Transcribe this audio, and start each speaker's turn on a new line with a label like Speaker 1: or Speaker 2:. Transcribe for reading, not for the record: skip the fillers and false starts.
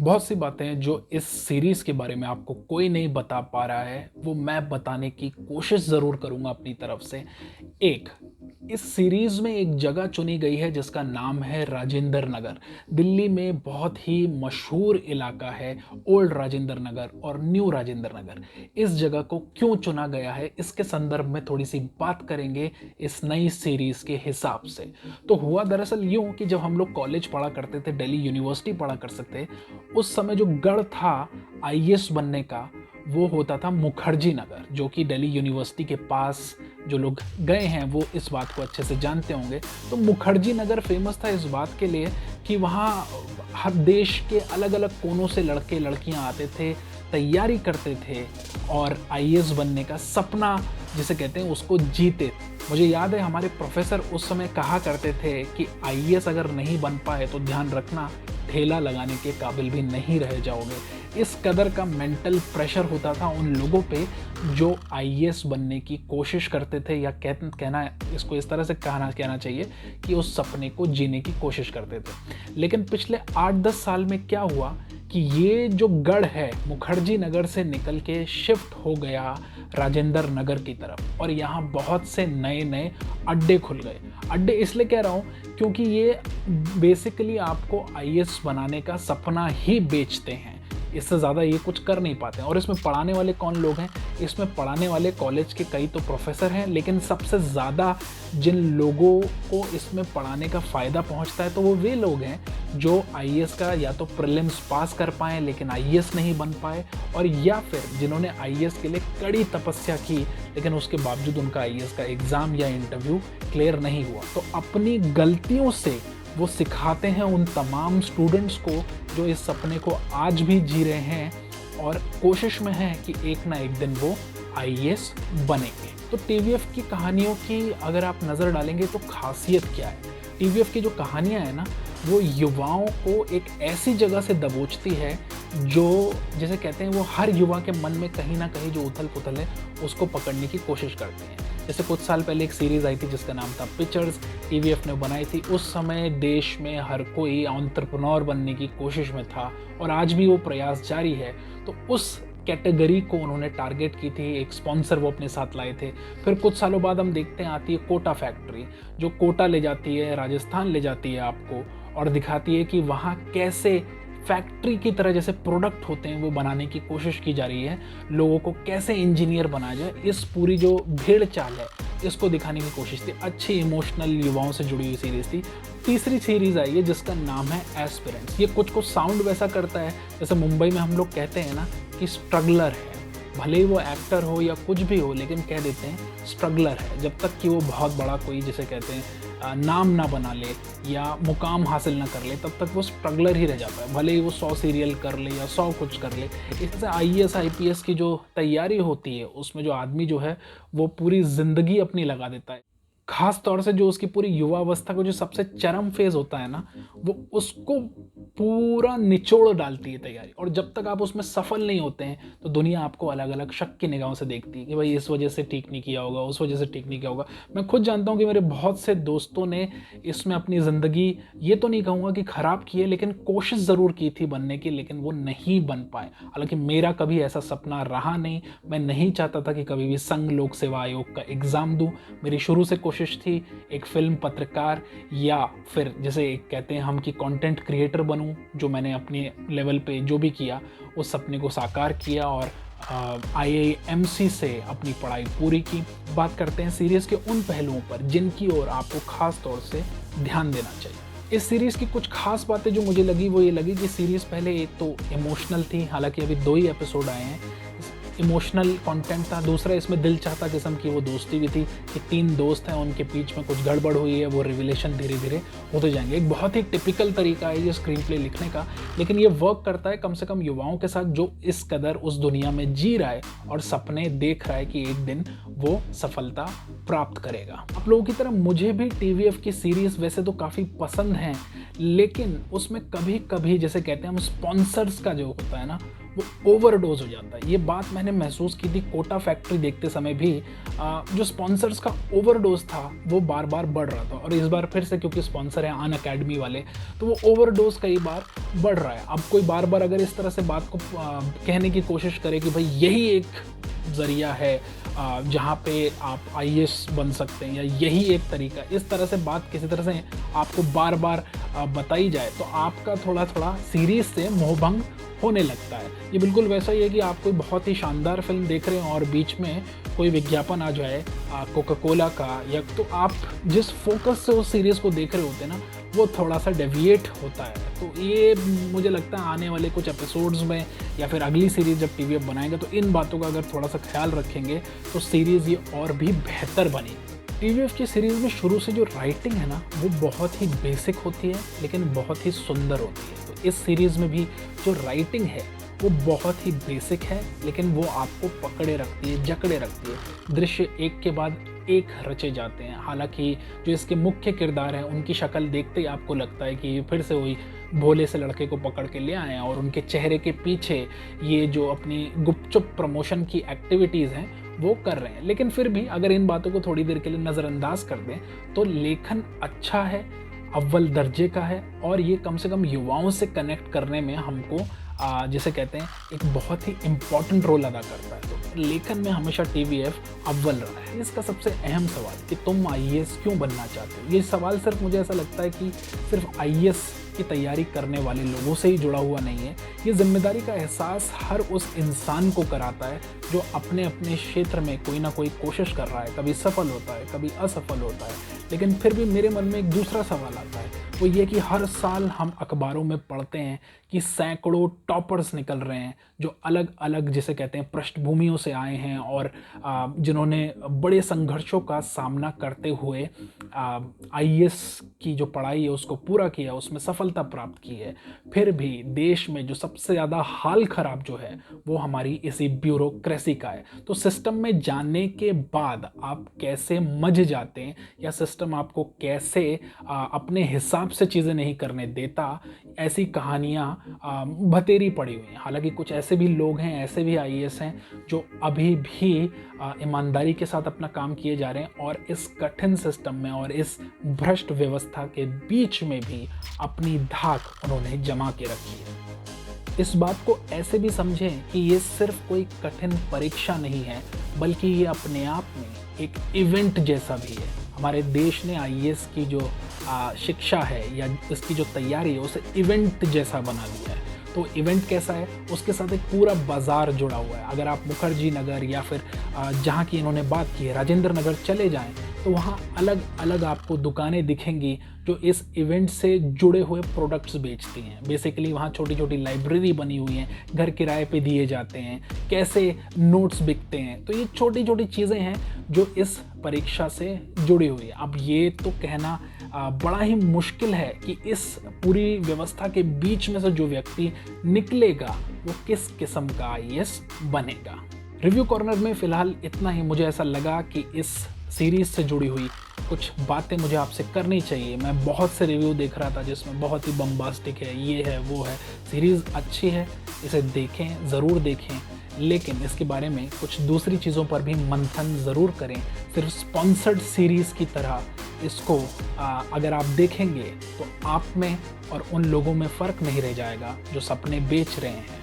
Speaker 1: बहुत सी बातें हैं जो इस सीरीज़ के बारे में आपको कोई नहीं बता पा रहा है, वो मैं बताने की कोशिश ज़रूर करूँगा अपनी तरफ से। एक, इस सीरीज़ में एक जगह चुनी गई है जिसका नाम है राजेंद्र नगर। दिल्ली में बहुत ही मशहूर इलाका है ओल्ड राजेंद्र नगर और न्यू राजेंद्र नगर। इस जगह को क्यों चुना गया है, इसके संदर्भ में थोड़ी-सी बात करेंगे इस नई सीरीज़ के हिसाब से। तो हुआ दरअसल यूँ कि जब हम लोग कॉलेज पढ़ा करते थे, दिल्ली यूनिवर्सिटी पढ़ा कर सकते, उस समय जो गढ़ था आईएएस बनने का, वो होता था मुखर्जी नगर, जो कि दिल्ली यूनिवर्सिटी के पास। जो लोग गए हैं वो इस बात को अच्छे से जानते होंगे। तो मुखर्जी नगर फेमस था इस बात के लिए कि वहाँ हर देश के अलग अलग कोनों से लड़के लड़कियाँ आते थे, तैयारी करते थे और आईएएस बनने का सपना जिसे कहते हैं उसको जीते। मुझे याद है हमारे प्रोफेसर उस समय कहा करते थे कि आईएएस अगर नहीं बन पाए तो ध्यान रखना, ठेला लगाने के काबिल भी नहीं रह जाओगे। इस कदर का मेंटल प्रेशर होता था उन लोगों पे जो आईएएस बनने की कोशिश करते थे, या कहना इसको इस तरह से कहना चाहिए कि उस सपने को जीने की कोशिश करते थे। लेकिन पिछले 8-10 साल में क्या हुआ कि ये जो गढ़ है मुखर्जी नगर से निकल के शिफ्ट हो गया राजेंद्र नगर की तरफ, और यहाँ बहुत से नए नए अड्डे खुल गए। अड्डे इसलिए कह रहा हूँ क्योंकि ये बेसिकली आपको आईएएस बनाने का सपना ही बेचते हैं, इससे ज़्यादा ये कुछ कर नहीं पाते हैं। और इसमें पढ़ाने वाले कौन लोग हैं? इसमें पढ़ाने वाले कॉलेज के कई तो प्रोफेसर हैं, लेकिन सबसे ज़्यादा जिन लोगों को इसमें पढ़ाने का फ़ायदा पहुंचता है तो वो वे लोग हैं जो आईएएस का या तो प्रीलिम्स पास कर पाएँ लेकिन आईएएस नहीं बन पाए, और या फिर जिन्होंने आईएएस के लिए कड़ी तपस्या की लेकिन उसके बावजूद उनका आईएएस का एग्ज़ाम या इंटरव्यू क्लियर नहीं हुआ। तो अपनी गलतियों से वो सिखाते हैं उन तमाम स्टूडेंट्स को जो इस सपने को आज भी जी रहे हैं और कोशिश में हैं कि एक ना एक दिन वो आईएएस बनेंगे। तो टीवीएफ की कहानियों की अगर आप नज़र डालेंगे तो खासियत क्या है? टीवीएफ की जो कहानियाँ हैं ना, वो युवाओं को एक ऐसी जगह से दबोचती है जो जिसे कहते हैं वो हर युवा के मन में कहीं ना कहीं जो उथल पुथल है उसको पकड़ने की कोशिश करते हैं। जैसे कुछ साल पहले एक सीरीज़ आई थी जिसका नाम था पिक्चर्स, टीवीएफ ने बनाई थी। उस समय देश में हर कोई एंटरप्रेन्योर बनने की कोशिश में था और आज भी वो प्रयास जारी है। तो उस कैटेगरी को उन्होंने टारगेट की थी, एक स्पॉन्सर वो अपने साथ लाए थे। फिर कुछ सालों बाद हम देखते हैं आती है कोटा फैक्ट्री, जो कोटा ले जाती है, राजस्थान ले जाती है आपको और दिखाती है कि वहाँ कैसे फैक्ट्री की तरह जैसे प्रोडक्ट होते हैं वो बनाने की कोशिश की जा रही है, लोगों को कैसे इंजीनियर बनाया जाए। इस पूरी जो भेड़ चाल है इसको दिखाने की कोशिश थी। अच्छी इमोशनल युवाओं से जुड़ी हुई सीरीज़ थी। तीसरी सीरीज़ आई है जिसका नाम है एस्पिरेंट्स। ये कुछ साउंड वैसा करता है जैसे मुंबई में हम लोग कहते हैं ना कि स्ट्रगलर है, भले ही वो एक्टर हो या कुछ भी हो लेकिन कह देते हैं स्ट्रगलर है। जब तक कि वो बहुत बड़ा कोई जिसे कहते हैं नाम ना बना ले या मुकाम हासिल ना कर ले तब तक वो स्ट्रगलर ही रह जाता है, भले ही वो 100 सीरियल कर ले या 100 कुछ कर ले। इससे आईएएस आईपीएस की जो तैयारी होती है उसमें जो आदमी जो है वो पूरी ज़िंदगी अपनी लगा देता है। खास तौर से जो उसकी पूरी युवावस्था का जो सबसे चरम फेज़ होता है ना, वो उसको पूरा निचोड़ डालती है तैयारी। और जब तक आप उसमें सफल नहीं होते हैं तो दुनिया आपको अलग अलग शक की निगाहों से देखती है कि भाई इस वजह से ठीक नहीं किया होगा, उस वजह से ठीक नहीं किया होगा। मैं खुद जानता हूँ कि मेरे बहुत से दोस्तों ने इसमें अपनी ज़िंदगी, ये तो नहीं कहूँगा कि ख़राब की है, लेकिन कोशिश ज़रूर की थी बनने की, लेकिन वो नहीं बन पाए। हालांकि मेरा कभी ऐसा सपना रहा नहीं। मैं नहीं चाहता था कि कभी भी संघ लोक सेवा आयोग का एग्ज़ाम दूँ। मेरी शुरू से कोशिश थी एक फिल्म पत्रकार या फिर जैसे एक कहते हैं हम कि कंटेंट क्रिएटर बनूं, जो मैंने अपने लेवल पे जो भी किया उस सपने को साकार किया और आईआईएमसी से अपनी पढ़ाई पूरी की। बात करते हैं सीरीज़ के उन पहलुओं पर जिनकी ओर आपको खास तौर से ध्यान देना चाहिए। इस सीरीज़ की कुछ खास बातें जो मुझे लगी वो ये लगी कि सीरीज़ पहले एक तो इमोशनल थी, हालांकि अभी 2 ही एपिसोड आए हैं। इमोशनल कंटेंट था। दूसरा, इसमें दिल चाहता किस्म की वो दोस्ती भी थी कि 3 दोस्त हैं, उनके बीच में कुछ गड़बड़ हुई है, वो रिविलेशन धीरे धीरे होते जाएंगे। एक बहुत ही टिपिकल तरीका है ये स्क्रीन प्ले लिखने का, लेकिन ये वर्क करता है कम से कम युवाओं के साथ जो इस कदर उस दुनिया में जी रहा है और सपने देख रहा है कि एक दिन वो सफलता प्राप्त करेगा। आप लोगों की तरह मुझे भी टीवीएफ की सीरीज़ वैसे तो काफ़ी पसंद हैं, लेकिन उसमें कभी-कभी जैसे कहते हैं हम स्पॉन्सर्स का जो होता है ना, वो ओवरडोज़ हो जाता है। ये बात मैंने महसूस की थी कोटा फैक्ट्री देखते समय भी। जो स्पॉन्सर्स का ओवरडोज़ था वो बार-बार बढ़ रहा था और इस बार फिर से क्योंकि स्पॉन्सर है अनअकैडमी वाले, तो वो ओवरडोज़ कई बार बढ़ रहा है। अब कोई बार-बार अगर इस तरह से बात को कहने की कोशिश करे कि भई यही एक ज़रिया है जहाँ पे आप आईएएस बन सकते हैं या यही एक तरीका, इस तरह से बात किसी तरह से आपको बार-बार बताई जाए तो आपका थोड़ा-थोड़ा सीरीज़ से मोहभंग होने लगता है। ये बिल्कुल वैसा ही है कि आप कोई बहुत ही शानदार फ़िल्म देख रहे हो और बीच में कोई विज्ञापन आ जाए कोका कोला का, या तो आप जिस फ़ोकस से उस सीरीज़ को देख रहे होते हैं ना, वो थोड़ा-सा डेविएट होता है। तो ये मुझे लगता है आने वाले कुछ एपिसोड्स में या फिर अगली सीरीज़ जब टीवीएफ बनाएगा तो इन बातों का अगर थोड़ा-सा ख़्याल रखेंगे तो सीरीज़ ये और भी बेहतर बनेगी। टीवीएफ की सीरीज़ में शुरू से जो राइटिंग है ना, वो बहुत ही बेसिक होती है लेकिन बहुत ही सुंदर होती है। तो इस सीरीज़ में भी जो राइटिंग है वो बहुत ही बेसिक है लेकिन वो आपको पकड़े रखती है, जकड़े रखती है। दृश्य एक के बाद एक रचे जाते हैं। हालाँकि जो इसके मुख्य किरदार हैं उनकी शक्ल देखते ही आपको लगता है कि फिर से वही भोले से लड़के को पकड़ के ले आए हैं और उनके चेहरे के पीछे ये जो अपनी गुपचुप प्रमोशन की एक्टिविटीज़ हैं वो कर रहे हैं। लेकिन फिर भी अगर इन बातों को थोड़ी देर के लिए नज़रअंदाज कर दें तो लेखन अच्छा है, अव्वल दर्जे का है और ये कम से कम युवाओं से कनेक्ट करने में हमको जिसे कहते हैं एक बहुत ही इम्पॉर्टेंट रोल अदा करता है। तो लेखन में हमेशा टीवीएफ अव्वल रहा है। इसका सबसे अहम सवाल कि तुम आईएएस क्यों बनना चाहते हो, ये सवाल सिर्फ मुझे ऐसा लगता है कि सिर्फ आईएएस की तैयारी करने वाले लोगों से ही जुड़ा हुआ नहीं है। ये जिम्मेदारी का एहसास हर उस इंसान को कराता है जो अपने अपने क्षेत्र में कोई ना कोई कोशिश कर रहा है। कभी सफल होता है, कभी असफल होता है, लेकिन फिर भी मेरे मन में एक दूसरा सवाल आता है, वो ये कि हर साल हम अखबारों में पढ़ते हैं कि सैकड़ों टॉपर्स निकल रहे हैं जो अलग अलग जिसे कहते हैं पृष्ठभूमियों से आए हैं और जिन्होंने बड़े संघर्षों का सामना करते हुए आईएएस की जो पढ़ाई है उसको पूरा किया, उसमें सफलता प्राप्त की है। फिर भी देश में जो सबसे ज़्यादा हाल खराब जो है वो हमारी इसी ब्यूरोक्रेसी का है। तो सिस्टम में जाने के बाद आप कैसे मज जाते हैं या सिस्टम आपको कैसे अपने हिसाब से चीज़ें नहीं करने देता, ऐसी कहानियाँ बतेरी पड़ी हुई हैं। हालांकि कुछ ऐसे भी लोग हैं, ऐसे भी आईएएस हैं जो अभी भी ईमानदारी के साथ अपना काम किए जा रहे हैं और इस कठिन सिस्टम में और इस भ्रष्ट व्यवस्था के बीच में भी अपनी धाक उन्होंने जमा के रखी है। इस बात को ऐसे भी समझें कि ये सिर्फ कोई कठिन परीक्षा नहीं है, बल्कि ये अपने आप में एक इवेंट जैसा भी है। हमारे देश ने आईएएस की जो शिक्षा है या इसकी जो तैयारी है उसे इवेंट जैसा बना दिया है। तो इवेंट कैसा है, उसके साथ एक पूरा बाज़ार जुड़ा हुआ है। अगर आप मुखर्जी नगर या फिर जहाँ की इन्होंने बात की है राजेंद्र नगर चले जाएं तो वहाँ अलग अलग आपको दुकानें दिखेंगी जो इस इवेंट से जुड़े हुए प्रोडक्ट्स बेचती हैं। बेसिकली वहाँ छोटी छोटी लाइब्रेरी बनी हुई हैं, घर किराए पे दिए जाते हैं, कैसे नोट्स बिकते हैं। तो ये छोटी छोटी चीज़ें हैं जो इस परीक्षा से जुड़ी हुई है। अब ये तो कहना बड़ा ही मुश्किल है कि इस पूरी व्यवस्था के बीच में से जो व्यक्ति निकलेगा वो किस किस्म का आईएएस बनेगा। रिव्यू कॉर्नर में फ़िलहाल इतना ही। मुझे ऐसा लगा कि इस सीरीज़ से जुड़ी हुई कुछ बातें मुझे आपसे करनी चाहिए। मैं बहुत से रिव्यू देख रहा था जिसमें बहुत ही बम्बास्टिक है, ये है वो है। सीरीज़ अच्छी है, इसे देखें, ज़रूर देखें, लेकिन इसके बारे में कुछ दूसरी चीज़ों पर भी मंथन ज़रूर करें। सिर्फ स्पॉन्सर्ड सीरीज़ की तरह इसको अगर आप देखेंगे तो आप में और उन लोगों में फ़र्क नहीं रह जाएगा जो सपने बेच रहे हैं।